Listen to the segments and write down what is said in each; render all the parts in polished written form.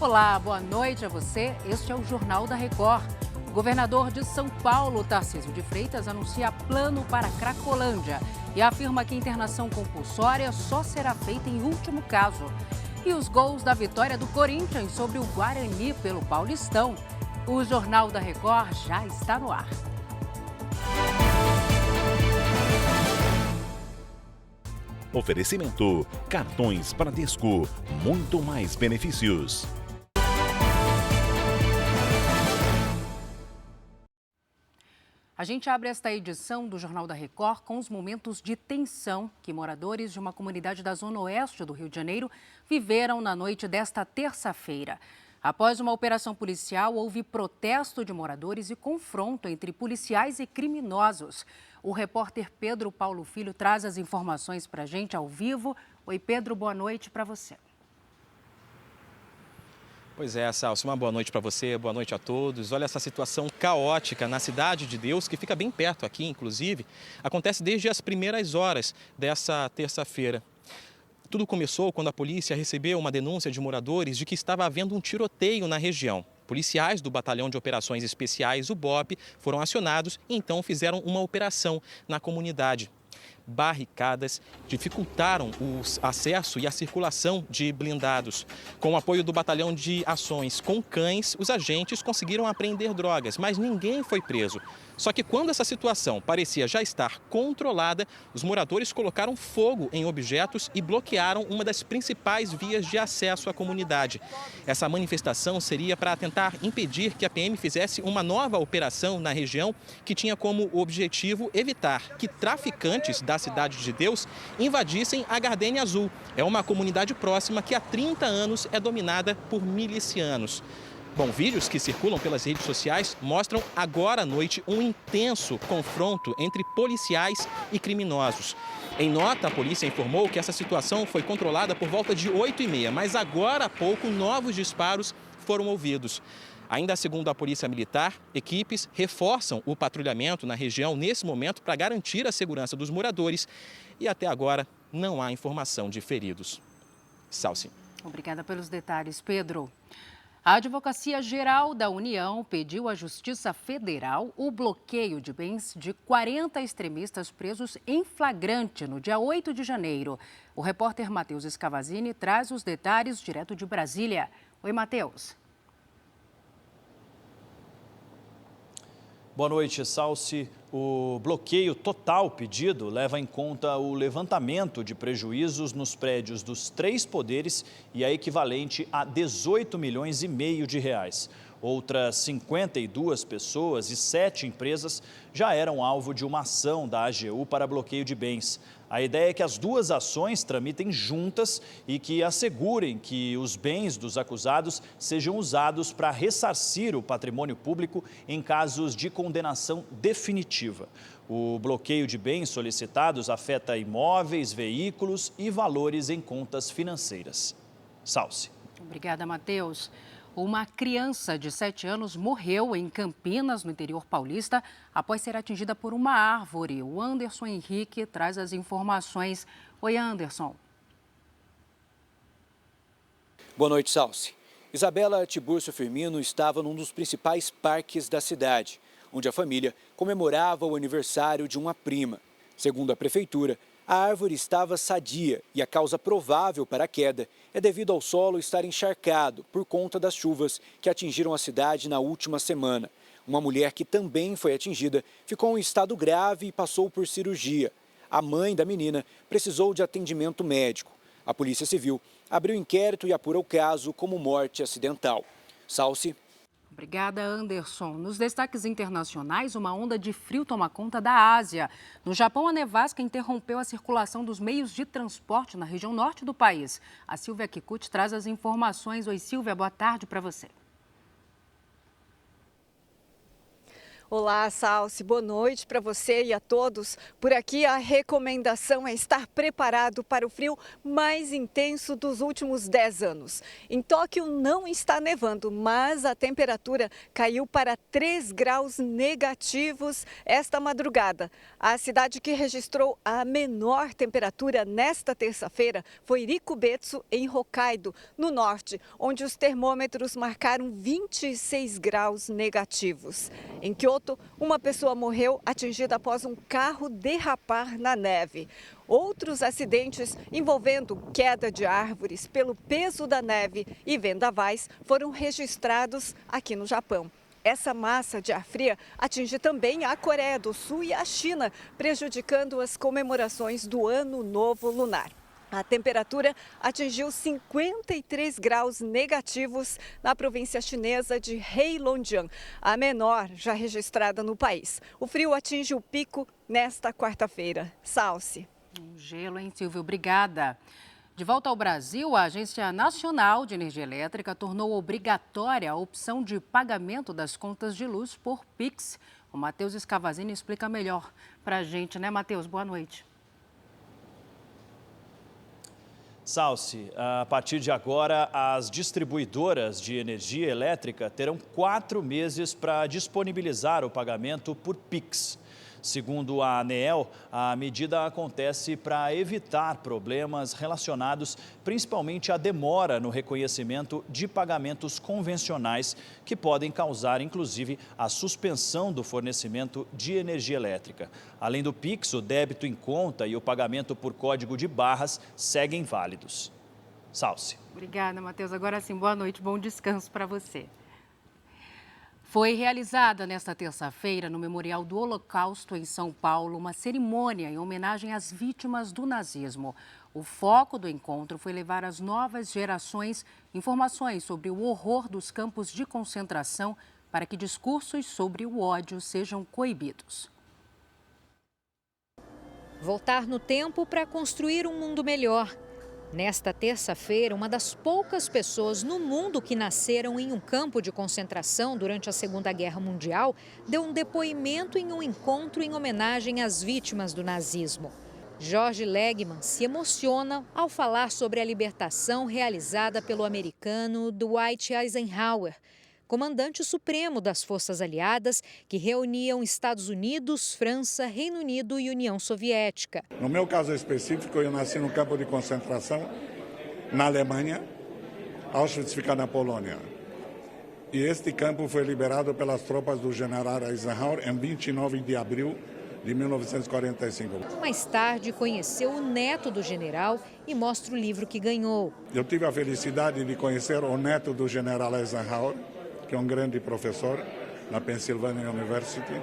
Olá, boa noite a você. Este é o Jornal da Record. O governador de São Paulo, Tarcísio de Freitas, anuncia plano para Cracolândia e afirma que internação compulsória só será feita em último caso. E os gols da vitória do Corinthians sobre o Guarani pelo Paulistão. O Jornal da Record já está no ar. Oferecimento: cartões Bradesco, muito mais benefícios. A gente abre esta edição do Jornal da Record com os momentos de tensão que moradores de uma comunidade da Zona Oeste do Rio de Janeiro viveram na noite desta terça-feira. Após uma operação policial, houve protesto de moradores e confronto entre policiais e criminosos. O repórter Pedro Paulo Filho traz as informações para a gente ao vivo. Oi, Pedro, boa noite para você. Pois é, Salsi, uma boa noite para você, boa noite a todos. Olha essa situação caótica na Cidade de Deus, que fica bem perto aqui, inclusive, acontece desde as primeiras horas dessa terça-feira. Tudo começou quando a polícia recebeu uma denúncia de moradores de que estava havendo um tiroteio na região. Policiais do Batalhão de Operações Especiais, o BOP, foram acionados e então fizeram uma operação na comunidade. Barricadas dificultaram o acesso e a circulação de blindados. Com o apoio do Batalhão de Ações com cães, os agentes conseguiram apreender drogas, mas ninguém foi preso. Só que quando essa situação parecia já estar controlada, os moradores colocaram fogo em objetos e bloquearam uma das principais vias de acesso à comunidade. Essa manifestação seria para tentar impedir que a PM fizesse uma nova operação na região que tinha como objetivo evitar que traficantes da Cidade de Deus invadissem a Gardênia Azul. É uma comunidade próxima que há 30 anos é dominada por milicianos. Bom, vídeos que circulam pelas redes sociais mostram agora à noite um intenso confronto entre policiais e criminosos. Em nota, a polícia informou que essa situação foi controlada por volta de 8h30, mas agora há pouco novos disparos foram ouvidos. Ainda segundo a Polícia Militar, equipes reforçam o patrulhamento na região nesse momento para garantir a segurança dos moradores e até agora não há informação de feridos. Salsi. Obrigada pelos detalhes, Pedro. A Advocacia Geral da União pediu à Justiça Federal o bloqueio de bens de 40 extremistas presos em flagrante no dia 8 de janeiro. O repórter Matheus Escavazini traz os detalhes direto de Brasília. Oi, Matheus. Boa noite, Salsi. O bloqueio total pedido leva em conta o levantamento de prejuízos nos prédios dos 3 poderes e é equivalente a 18 milhões e meio de reais. Outras 52 pessoas e 7 empresas já eram alvo de uma ação da AGU para bloqueio de bens. A ideia é que as duas ações tramitem juntas e que assegurem que os bens dos acusados sejam usados para ressarcir o patrimônio público em casos de condenação definitiva. O bloqueio de bens solicitados afeta imóveis, veículos e valores em contas financeiras. Salsi. Obrigada, Matheus. Uma criança de 7 anos morreu em Campinas, no interior paulista, após ser atingida por uma árvore. O Anderson Henrique traz as informações. Oi, Anderson. Boa noite, Salsi. Isabela Tiburcio Firmino estava num dos principais parques da cidade, onde a família comemorava o aniversário de uma prima. Segundo a prefeitura, a árvore estava sadia e a causa provável para a queda é devido ao solo estar encharcado por conta das chuvas que atingiram a cidade na última semana. Uma mulher que também foi atingida ficou em estado grave e passou por cirurgia. A mãe da menina precisou de atendimento médico. A Polícia Civil abriu inquérito e apura o caso como morte acidental. Salsi. Obrigada, Anderson. Nos destaques internacionais, uma onda de frio toma conta da Ásia. No Japão, a nevasca interrompeu a circulação dos meios de transporte na região norte do país. A Silvia Kikuchi traz as informações. Oi, Silvia, boa tarde para você. Olá, Salsi. Boa noite para você e a todos. Por aqui a recomendação é estar preparado para o frio mais intenso dos últimos 10 anos. Em Tóquio não está nevando, mas a temperatura caiu para 3 graus negativos esta madrugada. A cidade que registrou a menor temperatura nesta terça-feira foi Rikubetsu, em Hokkaido, no norte, onde os termômetros marcaram 26 graus negativos. Em Kyoto, uma pessoa morreu atingida após um carro derrapar na neve. Outros acidentes envolvendo queda de árvores pelo peso da neve e vendavais foram registrados aqui no Japão. Essa massa de ar fria atinge também a Coreia do Sul e a China, prejudicando as comemorações do Ano Novo Lunar. A temperatura atingiu 53 graus negativos na província chinesa de Heilongjiang, a menor já registrada no país. O frio atinge o pico nesta quarta-feira. Salsi. Um gelo, hein, Silvio? Obrigada. De volta ao Brasil, a Agência Nacional de Energia Elétrica tornou obrigatória a opção de pagamento das contas de luz por Pix. O Matheus Escavazini explica melhor para a gente, né, Matheus? Boa noite. Salsi, a partir de agora, as distribuidoras de energia elétrica terão 4 meses para disponibilizar o pagamento por Pix. Segundo a ANEEL, a medida acontece para evitar problemas relacionados principalmente à demora no reconhecimento de pagamentos convencionais que podem causar, inclusive, a suspensão do fornecimento de energia elétrica. Além do Pix, o débito em conta e o pagamento por código de barras seguem válidos. Salsi. Obrigada, Matheus. Agora sim, boa noite, bom descanso para você. Foi realizada nesta terça-feira, no Memorial do Holocausto, em São Paulo, uma cerimônia em homenagem às vítimas do nazismo. O foco do encontro foi levar às novas gerações informações sobre o horror dos campos de concentração para que discursos sobre o ódio sejam coibidos. Voltar no tempo para construir um mundo melhor. Nesta terça-feira, uma das poucas pessoas no mundo que nasceram em um campo de concentração durante a Segunda Guerra Mundial deu um depoimento em um encontro em homenagem às vítimas do nazismo. Jorge Legman se emociona ao falar sobre a libertação realizada pelo americano Dwight Eisenhower, comandante supremo das Forças Aliadas, que reuniam Estados Unidos, França, Reino Unido e União Soviética. No meu caso específico, eu nasci no campo de concentração na Alemanha, Auschwitz fica na Polônia. E este campo foi liberado pelas tropas do general Eisenhower em 29 de abril de 1945. Mais tarde, conheceu o neto do general e mostra o livro que ganhou. Eu tive a felicidade de conhecer o neto do general Eisenhower, que é um grande professor na Pennsylvania University,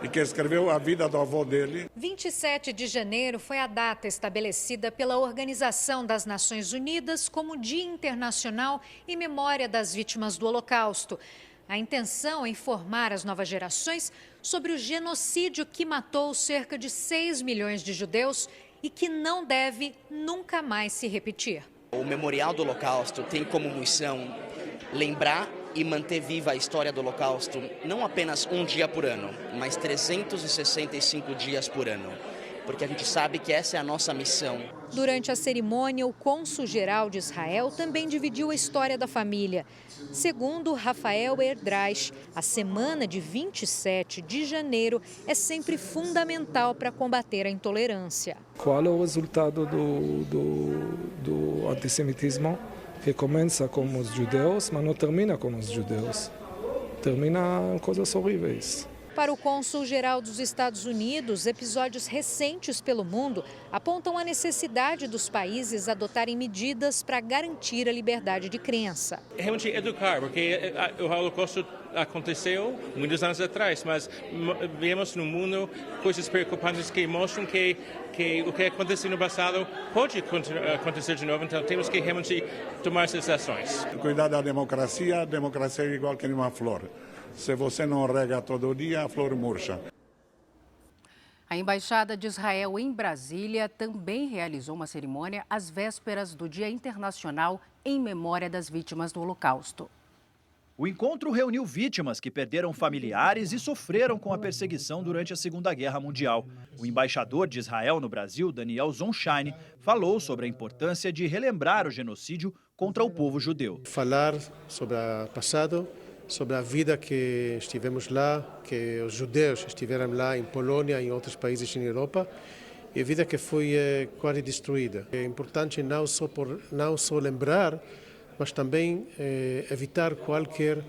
e que escreveu a vida do avô dele. 27 de janeiro foi a data estabelecida pela Organização das Nações Unidas como Dia Internacional em memória das vítimas do Holocausto. A intenção é informar as novas gerações sobre o genocídio que matou cerca de 6 milhões de judeus e que não deve nunca mais se repetir. O Memorial do Holocausto tem como missão lembrar e manter viva a história do Holocausto, não apenas um dia por ano, mas 365 dias por ano, porque a gente sabe que essa é a nossa missão. Durante a cerimônia, o cônsul-geral de Israel também dividiu a história da família. Segundo Rafael Erdreich, a semana de 27 de janeiro é sempre fundamental para combater a intolerância. Qual é o resultado do antissemitismo? Que começa com os judeus, mas não termina com os judeus. Termina coisas horríveis. Para o cônsul-geral dos Estados Unidos, episódios recentes pelo mundo apontam a necessidade dos países adotarem medidas para garantir a liberdade de crença. Realmente educar, porque o Holocausto aconteceu muitos anos atrás, mas vemos no mundo coisas preocupantes que mostram que o que aconteceu no passado pode acontecer de novo, então temos que realmente tomar essas ações. Cuidar da democracia, a democracia é igual que uma flor. Se você não rega todo dia, a flor murcha. A Embaixada de Israel em Brasília também realizou uma cerimônia às vésperas do Dia Internacional em memória das vítimas do Holocausto. O encontro reuniu vítimas que perderam familiares e sofreram com a perseguição durante a Segunda Guerra Mundial. O embaixador de Israel no Brasil, Daniel Zonshine, falou sobre a importância de relembrar o genocídio contra o povo judeu. Falar sobre o passado, sobre a vida que estivemos lá, que os judeus estiveram lá em Polônia e em outros países na Europa, e a vida que foi quase destruída. É importante não só lembrar, mas também evitar qualquer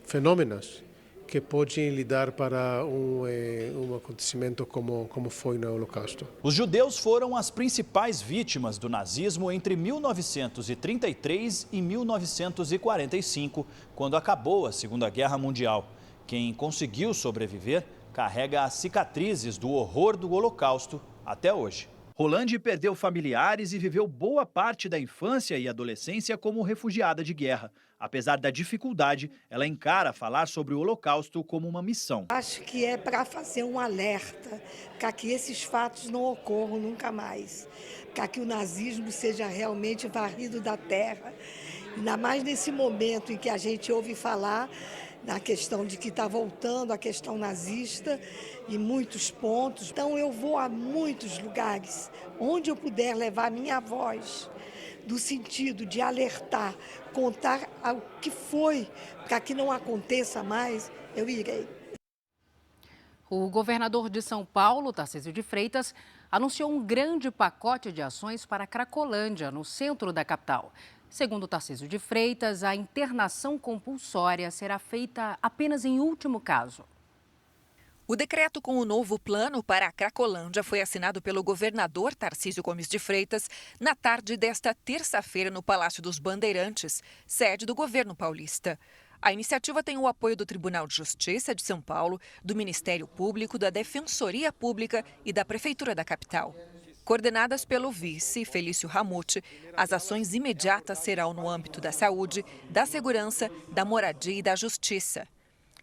fenômenos que podem lidar para um acontecimento como foi no Holocausto. Os judeus foram as principais vítimas do nazismo entre 1933 e 1945, quando acabou a Segunda Guerra Mundial. Quem conseguiu sobreviver carrega as cicatrizes do horror do Holocausto até hoje. Rolande perdeu familiares e viveu boa parte da infância e adolescência como refugiada de guerra. Apesar da dificuldade, ela encara falar sobre o Holocausto como uma missão. Acho que é para fazer um alerta, para que esses fatos não ocorram nunca mais, para que o nazismo seja realmente varrido da terra. Ainda mais nesse momento em que a gente ouve falar na questão de que está voltando a questão nazista em muitos pontos. Então eu vou a muitos lugares onde eu puder levar minha voz, no sentido de alertar, contar o que foi, para que não aconteça mais, eu irei. O governador de São Paulo, Tarcísio de Freitas, anunciou um grande pacote de ações para a Cracolândia, no centro da capital. Segundo Tarcísio de Freitas, a internação compulsória será feita apenas em último caso. O decreto com o novo plano para a Cracolândia foi assinado pelo governador Tarcísio Gomes de Freitas na tarde desta terça-feira no Palácio dos Bandeirantes, sede do governo paulista. A iniciativa tem o apoio do Tribunal de Justiça de São Paulo, do Ministério Público, da Defensoria Pública e da Prefeitura da capital. Coordenadas pelo vice Felício Ramute, as ações imediatas serão no âmbito da saúde, da segurança, da moradia e da justiça.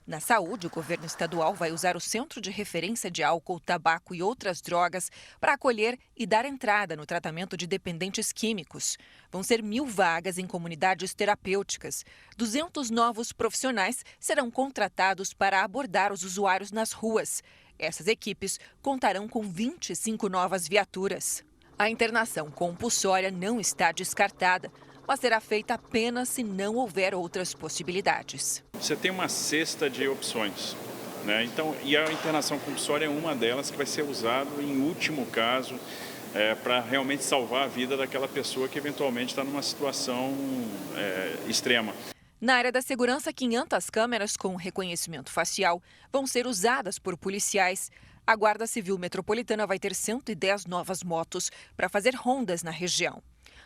Na saúde, o governo estadual vai usar o Centro de Referência de Álcool, Tabaco e Outras Drogas para acolher e dar entrada no tratamento de dependentes químicos. Vão ser 1.000 vagas em comunidades terapêuticas. 200 novos profissionais serão contratados para abordar os usuários nas ruas. Essas equipes contarão com 25 novas viaturas. A internação compulsória não está descartada, mas será feita apenas se não houver outras possibilidades. Você tem uma cesta de opções, né? Então, e a internação compulsória é uma delas que vai ser usada em último caso para realmente salvar a vida daquela pessoa que eventualmente está numa situação extrema. Na área da segurança, 500 câmeras com reconhecimento facial vão ser usadas por policiais. A Guarda Civil Metropolitana vai ter 110 novas motos para fazer rondas na região.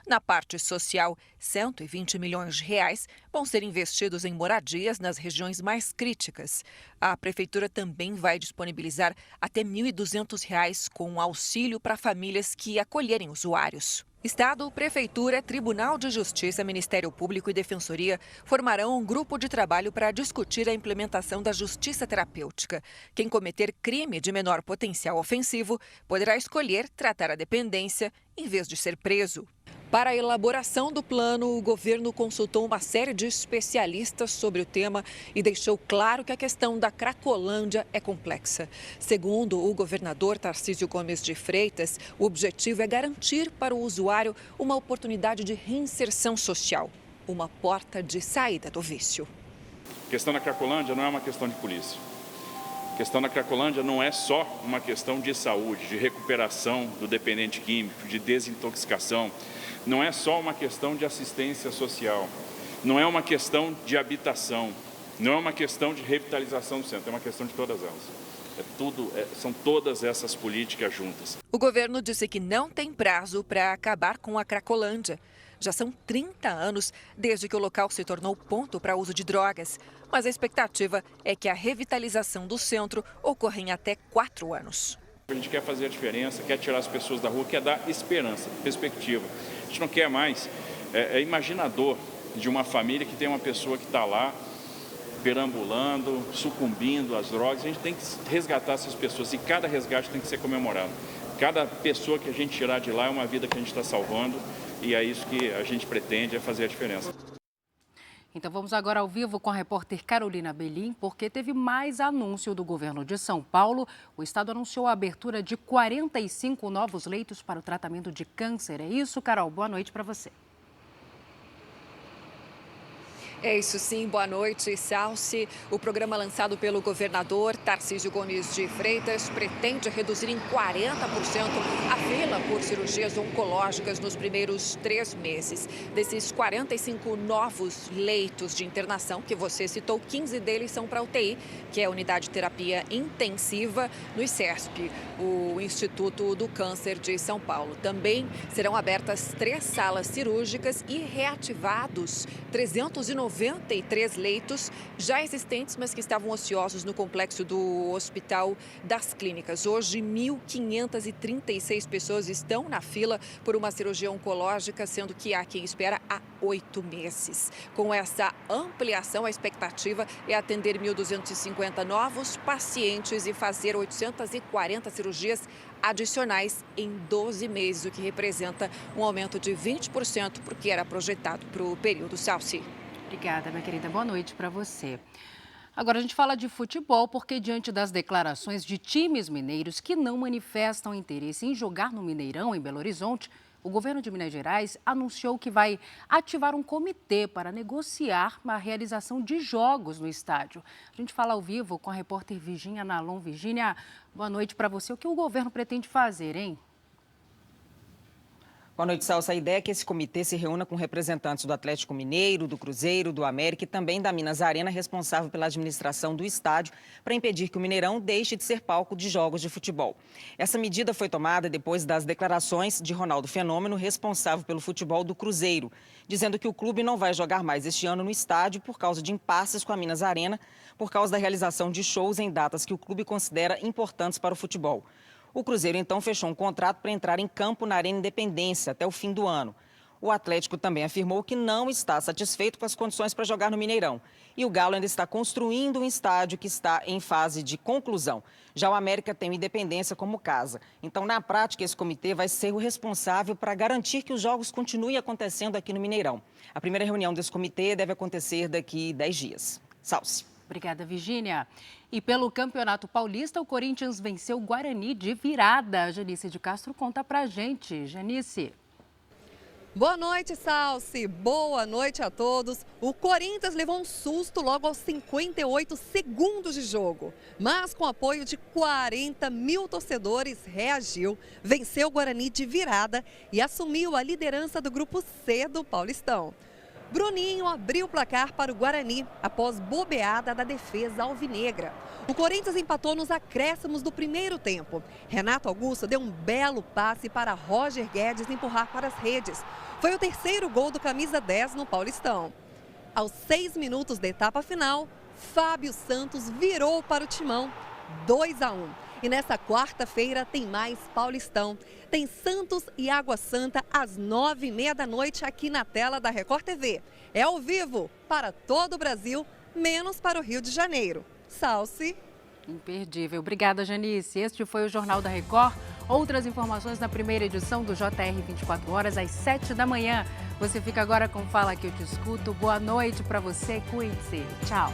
Na parte social, 120 milhões de reais vão ser investidos em moradias nas regiões mais críticas. A Prefeitura também vai disponibilizar até R$ 1.200 com auxílio para famílias que acolherem usuários. Estado, Prefeitura, Tribunal de Justiça, Ministério Público e Defensoria formarão um grupo de trabalho para discutir a implementação da justiça terapêutica. Quem cometer crime de menor potencial ofensivo poderá escolher tratar a dependência em vez de ser preso. Para a elaboração do plano, o governo consultou uma série de especialistas sobre o tema e deixou claro que a questão da Cracolândia é complexa. Segundo o governador Tarcísio Gomes de Freitas, o objetivo é garantir para o usuário uma oportunidade de reinserção social, uma porta de saída do vício. A questão da Cracolândia não é uma questão de polícia. A questão da Cracolândia não é só uma questão de saúde, de recuperação do dependente químico, de desintoxicação. Não é só uma questão de assistência social, não é uma questão de habitação, não é uma questão de revitalização do centro, é uma questão de todas elas. São todas essas políticas juntas. O governo disse que não tem prazo para acabar com a Cracolândia. Já são 30 anos desde que o local se tornou ponto para uso de drogas, mas a expectativa é que a revitalização do centro ocorra em até 4 anos. A gente quer fazer a diferença, quer tirar as pessoas da rua, quer dar esperança, perspectiva. A gente não quer mais, imaginador de uma família que tem uma pessoa que está lá, perambulando, sucumbindo às drogas. A gente tem que resgatar essas pessoas e cada resgate tem que ser comemorado. Cada pessoa que a gente tirar de lá é uma vida que a gente está salvando e é isso que a gente pretende, é fazer a diferença. Então vamos agora ao vivo com a repórter Carolina Belim, porque teve mais anúncio do governo de São Paulo. O estado anunciou a abertura de 45 novos leitos para o tratamento de câncer. É isso, Carol? Boa noite para você. É isso sim, boa noite, Salsi. O programa lançado pelo governador Tarcísio Gomes de Freitas pretende reduzir em 40% a fila por cirurgias oncológicas nos primeiros 3 meses. Desses 45 novos leitos de internação que você citou, 15 deles são para UTI, que é a Unidade de Terapia Intensiva no ICESP, o Instituto do Câncer de São Paulo. Também serão abertas 3 salas cirúrgicas e reativados 393 leitos já existentes, mas que estavam ociosos no complexo do Hospital das Clínicas. Hoje, 1.536 pessoas estão na fila por uma cirurgia oncológica, sendo que há quem espera há 8 meses. Com essa ampliação, a expectativa é atender 1.250 novos pacientes e fazer 840 cirurgias adicionais em 12 meses, o que representa um aumento de 20%, porque era projetado para o período. Salsi. Obrigada, minha querida. Boa noite para você. Agora a gente fala de futebol, porque diante das declarações de times mineiros que não manifestam interesse em jogar no Mineirão, em Belo Horizonte, o governo de Minas Gerais anunciou que vai ativar um comitê para negociar a realização de jogos no estádio. A gente fala ao vivo com a repórter Virgínia Nalon. Virgínia, boa noite para você. O que o governo pretende fazer, hein? Boa noite, Salsa. A ideia é que esse comitê se reúna com representantes do Atlético Mineiro, do Cruzeiro, do América e também da Minas Arena, responsável pela administração do estádio, para impedir que o Mineirão deixe de ser palco de jogos de futebol. Essa medida foi tomada depois das declarações de Ronaldo Fenômeno, responsável pelo futebol do Cruzeiro, dizendo que o clube não vai jogar mais este ano no estádio por causa de impasses com a Minas Arena, por causa da realização de shows em datas que o clube considera importantes para o futebol. O Cruzeiro, então, fechou um contrato para entrar em campo na Arena Independência até o fim do ano. O Atlético também afirmou que não está satisfeito com as condições para jogar no Mineirão. E o Galo ainda está construindo um estádio que está em fase de conclusão. Já o América tem o Independência como casa. Então, na prática, esse comitê vai ser o responsável para garantir que os jogos continuem acontecendo aqui no Mineirão. A primeira reunião desse comitê deve acontecer daqui 10 dias. Salce. Obrigada, Virgínia. E pelo Campeonato Paulista, o Corinthians venceu o Guarani de virada. Janice de Castro conta pra gente. Janice. Boa noite, Salsi. Boa noite a todos. O Corinthians levou um susto logo aos 58 segundos de jogo. Mas com apoio de 40 mil torcedores, reagiu, venceu o Guarani de virada e assumiu a liderança do Grupo C do Paulistão. Bruninho abriu o placar para o Guarani após bobeada da defesa alvinegra. O Corinthians empatou nos acréscimos do primeiro tempo. Renato Augusto deu um belo passe para Roger Guedes empurrar para as redes. Foi o terceiro gol do camisa 10 no Paulistão. Aos 6 minutos da etapa final, Fábio Santos virou para o timão, 2-1. E nesta quarta-feira tem mais Paulistão. Tem Santos e Água Santa às 9h30 da noite aqui na tela da Record TV. É ao vivo para todo o Brasil, menos para o Rio de Janeiro. Salsi. Imperdível. Obrigada, Janice. Este foi o Jornal da Record. Outras informações na primeira edição do JR 24 horas às 7 da manhã. Você fica agora com Fala Que Eu Te Escuto. Boa noite para você. Cuide-se. Tchau.